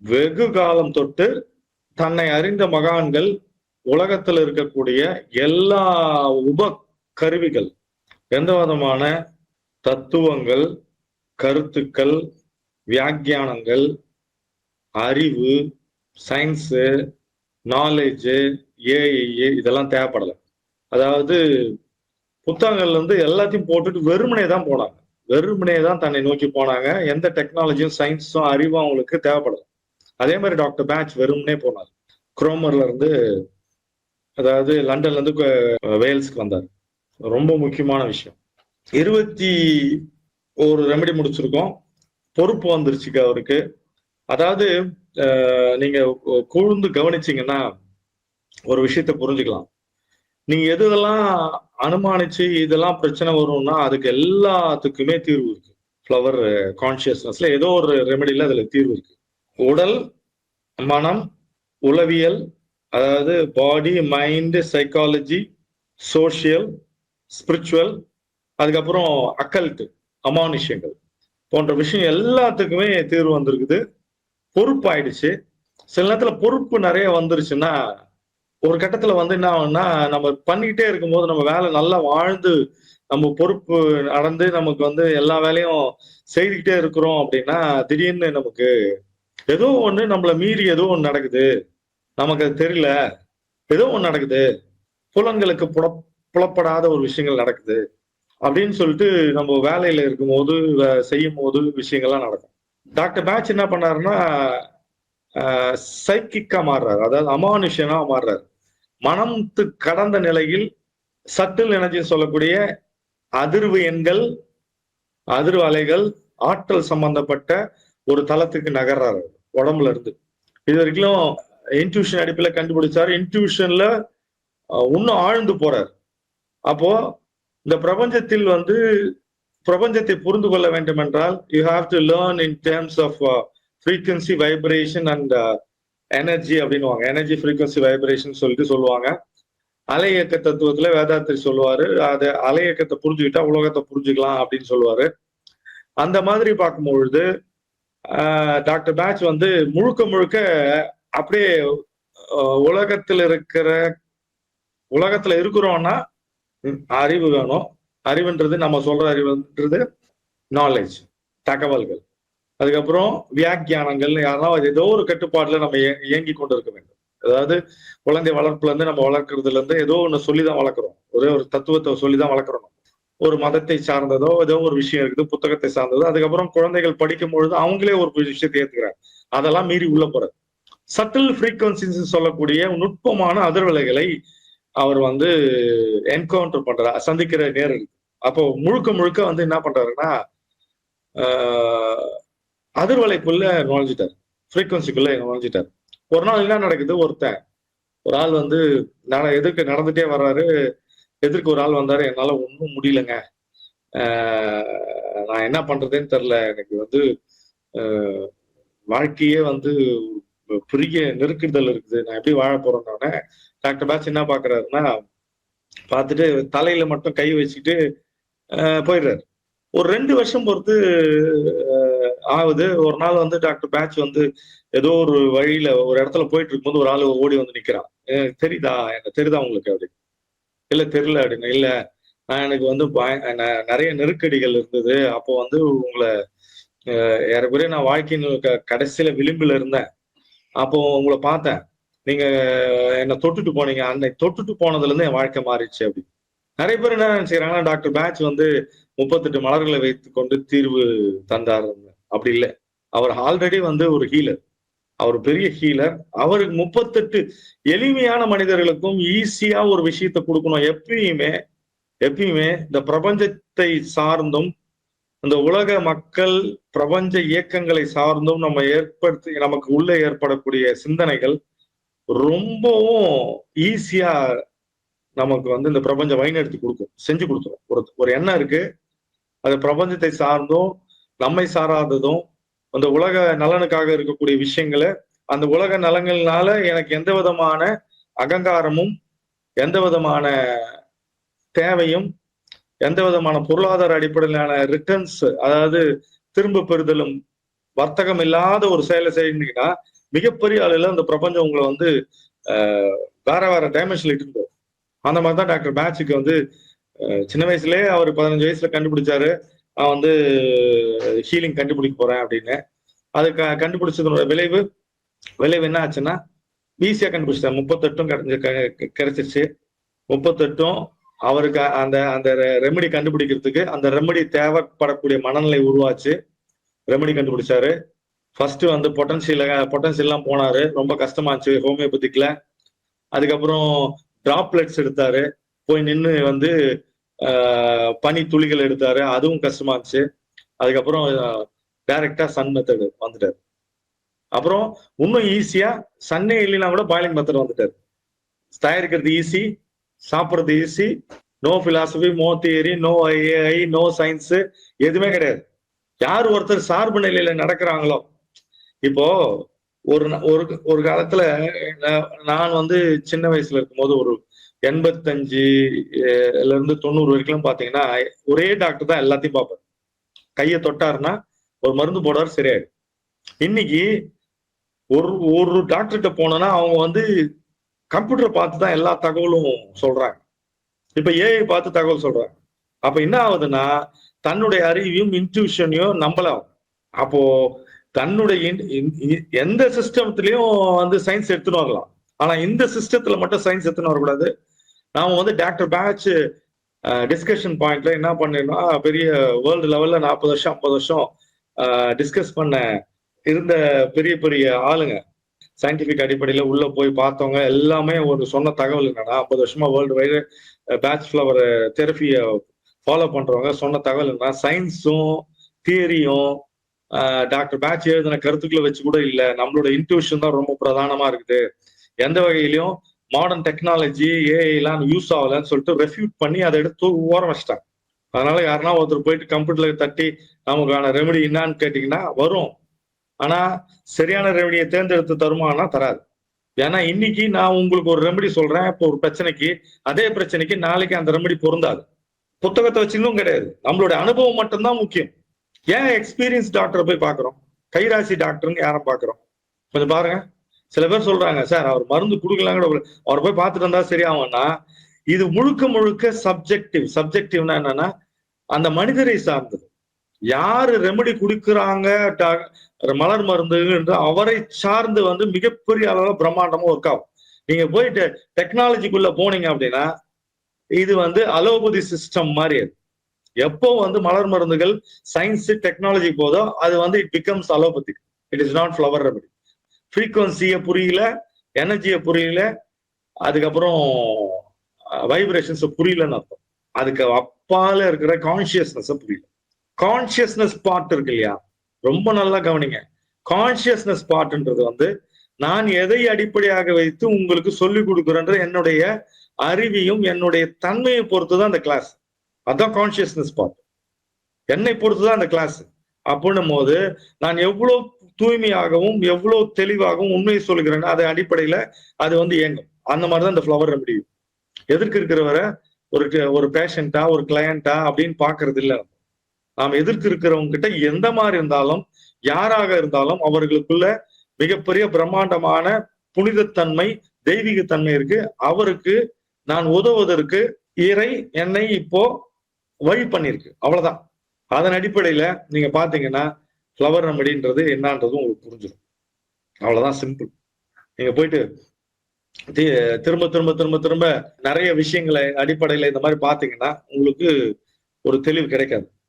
வெகு காலம் தொட்டு தன்னை அறிந்த மகான்கள் உலகத்தில் இருக்கக்கூடிய எல்லா உப கருவிகள், எந்த விதமான தத்துவங்கள், கருத்துக்கள், வியாக்கியானங்கள், அறிவு, சயின்ஸு, நாலேஜ், ஏஐ இதெல்லாம் தேவைப்படல. அதாவது புத்தகங்கள்ல இருந்து எல்லாத்தையும் போட்டுட்டு வெறுமனே தான் போனாங்க. வெறுமனே தான் தன்னை நோக்கி போனாங்க. எந்த டெக்னாலஜியும் சயின்ஸும் அறிவும் அவங்களுக்கு தேவைப்படல. அதே மாதிரி டாக்டர் பேட்ச் வெறுமனே போனார். குரோமர்ல இருந்து, அதாவது லண்டன்ல இருந்து வேல்ஸ்க்கு வந்தார். ரொம்ப முக்கியமான விஷயம். 21 ரெமெடி முடிச்சிருக்கோம். பொறுப்பு வந்துருச்சுக்கு அவருக்கு. அதாவது நீங்க கூர்ந்து கவனிச்சீங்கன்னா ஒரு விஷயத்த புரிஞ்சுக்கலாம். நீங்க எதெல்லாம் அனுமானிச்சு இதெல்லாம் பிரச்சனை வரும்னா அதுக்கு எல்லாத்துக்குமே தீர்வு இருக்கு. ஃப்ளவர் கான்சியஸ்னஸ்ல ஏதோ ஒரு ரெமெடியில அதுல தீர்வு இருக்கு. உடல், மனம், உளவியல், அதாவது பாடி, மைண்ட், சைக்காலஜி, சோசியல், ஸ்பிரிச்சுவல், அதுக்கப்புறம் அக்கல்ட், அமானுஷ்யங்கள் போன்ற விஷயம் எல்லாத்துக்குமே தீர்வு வந்திருக்குது. பொறுப்பு ஆயிடுச்சு. சில நேரத்துல பொறுப்பு நிறைய வந்துருச்சுன்னா ஒரு கட்டத்துல வந்து என்ன ஆகும்னா, நம்ம பண்ணிக்கிட்டே இருக்கும்போது நம்ம வேலை நல்லா வாழ்ந்து நம்ம பொறுப்பு நடந்து நமக்கு வந்து எல்லா வேலையும் செய்துக்கிட்டே இருக்கிறோம் அப்படின்னா, திடீர்னு நமக்கு ஏதோ ஒண்ணு நம்மள மீறி ஏதோ ஒண்ணு நடக்குது. நமக்கு அது தெரியல. ஏதோ ஒண்ணு நடக்குது. புலன்களுக்கு புலப்படாத ஒரு விஷயங்கள் நடக்குது. அப்படின்னு சொல்லிட்டு நம்ம வேலையில இருக்கும்போது, செய்யும் போது விஷயங்கள்லாம் நடக்கும். டாக்டர் பேட்ச் என்ன பண்ணாருன்னா, சைக்கிக்கா மாறுறாரு. அதாவது அமானுஷ்யனா மாறுறாரு. மனம்த்து கடந்த நிலையில் சட்டில் எனர்ஜி சொல்லக்கூடிய அதிர்வு எண்கள், அதிர்வு அலைகள், ஆற்றல் சம்பந்தப்பட்ட ஒரு தளத்துக்கு நகர்றாரு உடம்புல இருந்து. இது வரைக்கும் இன்ட்யூஷன் அடிப்பில் கண்டுபிடிச்சாரு. இன்ட்யூஷன்ல இன்னும் ஆழ்ந்து போறார். அப்போ இந்த பிரபஞ்சத்தில் வந்து பிரபஞ்சத்தை புரிந்து கொள்ள வேண்டும் என்றால் you have to learn in terms of frequency, vibration and energy அப்படின்னுவாங்க. எனர்ஜி, ஃப்ரீக்வன்சி, வைப்ரேஷன் சொல்லிட்டு சொல்லுவாங்க. அலை இயக்க தத்துவத்துல வேதாத்திரி சொல்லுவாரு, அது அலை இயக்கத்தை புரிஞ்சுக்கிட்டா உலகத்தை புரிஞ்சுக்கலாம் அப்படின்னு சொல்லுவாரு. அந்த மாதிரி பார்க்கும்பொழுது டாக்டர் பேட்ச் வந்து முழுக்க முழுக்க அப்படியே உலகத்துல இருக்கிறோம்னா அறிவு வேணும். அறிவுன்றது நம்ம சொல்ற அறிவுன்றது நாலேஜ், தகவல்கள். அதுக்கப்புறம் வியாக்கியானங்கள், யாராவது ஏதோ ஒரு கட்டுப்பாட்டுல நம்ம இயங்கி கொண்டு இருக்க வேண்டும். அதாவது குழந்தை வளர்ப்புல இருந்து நம்ம வளர்க்கறதுல இருந்து ஏதோ ஒண்ணு சொல்லிதான் வளர்க்குறோம். ஒரே ஒரு தத்துவத்தை சொல்லிதான் வளர்க்குறோம். ஒரு மதத்தை சார்ந்ததோ ஏதோ ஒரு விஷயம் இருக்குது, புத்தகத்தை சார்ந்ததோ. அதுக்கப்புறம் குழந்தைகள் படிக்கும் பொழுது அவங்களே ஒரு விஷயத்தை ஏத்துக்கிறாங்க. அதெல்லாம் மீறி உள்ள போறாரு. சட்டில் ஃப்ரீக்வன்சிஸ் சொல்லக்கூடிய நுட்பமான அதிர்வலைகளை அவர் வந்து என்கவுண்டர் பண்றாரு, சந்திக்கிற நேரம் இருக்கு. அப்போ முழுக்க முழுக்க வந்து என்ன பண்றாருன்னா அதிர்வலைக்குள்ள நுழைஞ்சிட்டார், ஃப்ரீக்வன்சிக்குள்ள நுழைஞ்சிட்டார். ஒரு நாள் என்ன நடக்குது, ஒரு ஆள் வந்து எதிர்க்க நடந்துட்டே வர்றாரு. எதிர்க்கு ஒரு ஆள் வந்தாரு, என்னால ஒன்றும் முடியலங்க, நான் என்ன பண்றதுன்னு தெரியல, எனக்கு வந்து வாழ்க்கையே வந்து பெரிய நெருக்குதல் இருக்குது, நான் எப்படி வாழ போறேன்னோடனே டாக்டர் பேட்ச் என்ன பாக்குறாருன்னா, பார்த்துட்டு தலையில மட்டும் கை வச்சுட்டு போயிடுறாரு. ஒரு 2 வருஷம் பொறுத்து ஆகுது. ஒரு நாள் வந்து டாக்டர் பேட்ச் வந்து ஏதோ ஒரு வழியில ஒரு இடத்துல போயிட்டு இருக்கும்போது ஒரு ஆள் ஓடி வந்து நிக்கிறான். தெரியுதா, எனக்கு தெரியுதா உங்களுக்கு அப்படி? இல்ல தெரியல அப்படின்னு. இல்ல, நான் எனக்கு வந்து நிறைய நெருக்கடிகள் இருந்தது. அப்போ வந்து உங்களை ஏறக்குறைய நான் வாழ்க்கையின் கடைசியில விளிம்புல இருந்தேன். அப்போ உங்களை பார்த்தேன், நீங்க என்னை தொட்டுட்டு போனீங்க. அன்னைக்கு தொட்டுட்டு போனதுல இருந்து என் வாழ்க்கை மாறிடுச்சு அப்படி. நிறைய பேர் என்ன நினைச்சுக்கிறாங்கன்னா டாக்டர் பேட்ச் வந்து 38 மலர்களை வைத்துக் கொண்டு தீர்வு தந்தார். அப்படி இல்லை. அவர் ஆல்ரெடி வந்து ஒரு ஹீலர். அவர் பெரிய ஹீலர். அவருக்கு 38 எளிமையான மனிதர்களுக்கும் ஈஸியா ஒரு விஷயத்தை கொடுக்கணும். எப்பயுமே இந்த பிரபஞ்சத்தை சார்ந்தும் இந்த உலக மக்கள் பிரபஞ்ச இயக்கங்களை சார்ந்தும் நமக்கு உள்ள ஏற்படக்கூடிய சிந்தனைகள் ரொம்பவும் ஈஸியா நமக்கு வந்து இந்த பிரபஞ்சம் வழிநடத்தி கொடுக்கும், செஞ்சு கொடுத்துரும். ஒரு எண்ணம் இருக்கு, அது பிரபஞ்சத்தை சார்ந்தும் நம்மை சாராததும் அந்த உலக நலனுக்காக இருக்கக்கூடிய விஷயங்களை, அந்த உலக நலன்கள்னால எனக்கு எந்த விதமான அகங்காரமும், எந்த விதமான தேவையும், எந்த விதமான பொருளாதார அடிப்படையிலான ரிட்டர்ன்ஸ், அதாவது திரும்ப பெறுதலும் வர்த்தகம் இல்லாத ஒரு செயலை செய்யணுங்கன்னா மிகப்பெரிய அளவில் அந்த பிரபஞ்சம் உங்களை வந்து வேற வேற டைமென்ஷன்ல இட்டு போகும். அந்த மாதிரி தான் டாக்டர் பேட்சுக்கு வந்து சின்ன வயசுலயே அவர் 15 வயசுல கண்டுபிடிச்சாரு, நான் வந்து ஹீலிங் கண்டுபிடிக்க போறேன் அப்படின்னு. அது கண்டுபிடிச்சதோட விளைவு என்ன ஆச்சுன்னா ஈஸியா கண்டுபிடிச்சிட்டார். 38 கிடைச்சிருச்சு. 38 அவருக்கு அந்த அந்த ரெமெடி கண்டுபிடிக்கிறதுக்கு அந்த ரெமெடி தேவைப்படக்கூடிய மனநிலை உருவாச்சு. ரெமெடி கண்டுபிடிச்சாரு. ஃபர்ஸ்ட் வந்து பொட்டன்சியல்லாம் போனாரு. ரொம்ப கஷ்டமாச்சு ஹோமியோபதிக்ல. அதுக்கப்புறம் டிராப்லெட்ஸ் எடுத்தாரு. போய் நின்று வந்து பனி துளிகள் எடுத்தாரு. அதுவும் கஷ்டமாச்சு. அதுக்கப்புறம் டைரக்டா சன் மெத்தட் வந்துட்டாரு. அப்புறம் இன்னும் ஈஸியா சன்னே இல்லைன்னா கூட பாயிலிங் மெத்தட் வந்துட்டாரு. தயாரிக்கிறது ஈஸி, சாப்பிட்றது easy, no philosophy, no theory, no AI, no science, எதுவுமே கிடையாது. யார் ஒருத்தர் சார்பு நிலையில நடக்கிறாங்களோ, இப்போ ஒரு காலத்துல நான் வந்து சின்ன வயசுல இருக்கும்போது ஒரு 85 வரைக்கும் பாத்தீங்கன்னா ஒரே டாக்டர் தான் எல்லாத்தையும் பார்ப்பாரு. கையை தொட்டாருன்னா ஒரு மருந்து போடுவார், சரியாயிடும். இன்னைக்கு ஒரு டாக்டர்கிட்ட போனோம்னா அவங்க வந்து கம்ப்யூட்டர் பார்த்து தான் எல்லா தகவலும் சொல்றாங்க. இப்ப ஏஐ பார்த்து தகவல் சொல்றாங்க. அப்ப என்ன ஆகுதுன்னா தன்னுடைய அறிவையும் இன்ட்யூஷனையும் நம்பலாம். அப்போ தன்னுடைய எந்த சிஸ்டத்திலையும் வந்து சயின்ஸ் எடுத்துன்னு வரலாம். ஆனா இந்த சிஸ்டத்துல மட்டும் சயின்ஸ் எடுத்துன்னு வரக்கூடாது. நாம வந்து டாக்டர் பேட்ச் டிஸ்கஷன் பாயிண்ட்ல என்ன பண்ணிருந்தோம், பெரிய வேர்ல்டு லெவல்ல 40 வருஷம் 50 வருஷம் டிஸ்கஸ் பண்ண இருந்த பெரிய பெரிய ஆளுங்க, சயின்டிபிக் அடிப்படையில உள்ள போய் பார்த்தவங்க எல்லாமே ஒரு சொன்ன தகவல் என்னன்னா, 50 வருஷமா வேர்ல்டு வைடு பேட்ச் ஃபிளவர் தெரபியை ஃபாலோ பண்றவங்க சொன்ன தகவல் என்ன, சயின்ஸும் தியரியும் டாக்டர் பேட்ச் எழுதின கருத்துக்களை வச்சு கூட இல்லை, நம்மளோட இன்ட்யூஷன் தான் ரொம்ப பிரதானமா இருக்குது. எந்த வகையிலையும் மாடர்ன் டெக்னாலஜி ஏஐலாம் யூஸ் ஆகலன்னு சொல்லிட்டு ரெஃப்யூட் பண்ணி அதை எடுத்து ஓரம் வச்சிட்டாங்க. அதனால யாருன்னா ஒருத்தர் போயிட்டு கம்ப்யூட்டர்ல தட்டி நமக்கான ரெமெடி என்னான்னு கேட்டீங்கன்னா வரும். ஆனா சரியான ரெமெடியை தேர்ந்தெடுத்து தருமானா தராது. ஏன்னா இன்னைக்கு நான் உங்களுக்கு ஒரு ரெமெடி சொல்றேன், இப்போ ஒரு பிரச்சனைக்கு, அதே பிரச்சனைக்கு நாளைக்கு அந்த ரெமெடி பொருந்தாது. புத்தகத்தை வச்சுன்னும் கிடையாது, நம்மளுடைய அனுபவம் மட்டும்தான் முக்கியம். ஏன் எக்ஸ்பீரியன்ஸ் டாக்டரை போய் பாக்குறோம், கைராசி டாக்டர்னு யாரை பாக்குறோம்? கொஞ்சம் பாருங்க. சில பேர் சொல்றாங்க, சார் அவர் மருந்து கொடுக்கலாம் கூட அவரை போய் பார்த்துட்டு வந்தா சரியாகும்னா, இது முழுக்க சப்ஜெக்டிவ்னா என்னன்னா அந்த மனிதரை சார்ந்தது. யாரு ரெமெடி குடிக்கிறாங்க மலர் மருந்து என்று அவரை சார்ந்து வந்து மிகப்பெரிய அளவுல பிரம்மாண்டமா ஒர்க் ஆகும். நீங்க போயிட்டு டெக்னாலஜிக்குள்ள போனீங்க அப்படின்னா இது வந்து அலோபதி சிஸ்டம் மாதிரி. அது எப்போ வந்து மலர் மருந்துகள் சயின்ஸ் டெக்னாலஜி போதோ அது வந்து it becomes allopathic. It is not flower remedy. ஃப்ரீக்வன்சியை புரியல, எனர்ஜியை புரியல, அதுக்கப்புறம் வைப்ரேஷன்ஸ் புரியலன்னு அர்த்தம். அதுக்கு அப்பால இருக்கிற கான்சியஸ்னஸ் புரியல. கான்சியஸ்னஸ் பார்ட் இருக்கு இல்லையா, ரொம்ப நல்லா கவனிங்க. கான்சியஸ்னஸ் பார்ட்ன்றது வந்து நான் எதை அடிப்படையாக வைத்து உங்களுக்கு சொல்லிக் கொடுக்குறேன்ற என்னுடைய அறிவையும் என்னுடைய தன்மையை பொறுத்துதான் அந்த கிளாஸ். அதான் கான்சியஸ்னஸ் பார்ட். என்னை பொறுத்துதான் அந்த கிளாஸ். அப்படின்னும் போது நான் எவ்வளவு தூய்மையாகவும் எவ்வளவு தெளிவாகவும் உண்மையை சொல்லுகிறேன்னா அது அடிப்படையில அது வந்து இயங்கும். அந்த மாதிரிதான் இந்த ஃபிளவர் ரெமெடி. எதிர்க்கு இருக்கிறவரை ஒரு பேஷண்டா ஒரு கிளையண்டா அப்படின்னு பாக்குறது இல்லை. நாம் எதிர்க்கு இருக்கிறவங்க கிட்ட எந்த மாதிரி இருந்தாலும் யாராக இருந்தாலும் அவர்களுக்குள்ள மிகப்பெரிய பிரம்மாண்டமான புனிதத்தன்மை தெய்வீகத்தன்மை இருக்கு. அவருக்கு நான் உதவுவதற்கு இறை என்னை இப்போ வழி பண்ணிருக்கு, அவ்வளவுதான். அதன் அடிப்படையில நீங்க பாத்தீங்கன்னா ஃபிளவர் ரெமெடின்றது என்னன்றது உங்களுக்கு புரிஞ்சிடும். அவ்வளவுதான், சிம்பிள். நீங்க போயிட்டு திரும்ப திரும்ப திரும்ப திரும்ப நிறைய விஷயங்களை அடிப்படையில இந்த மாதிரி பாத்தீங்கன்னா உங்களுக்கு ஒரு தெளிவு கிடைக்காது.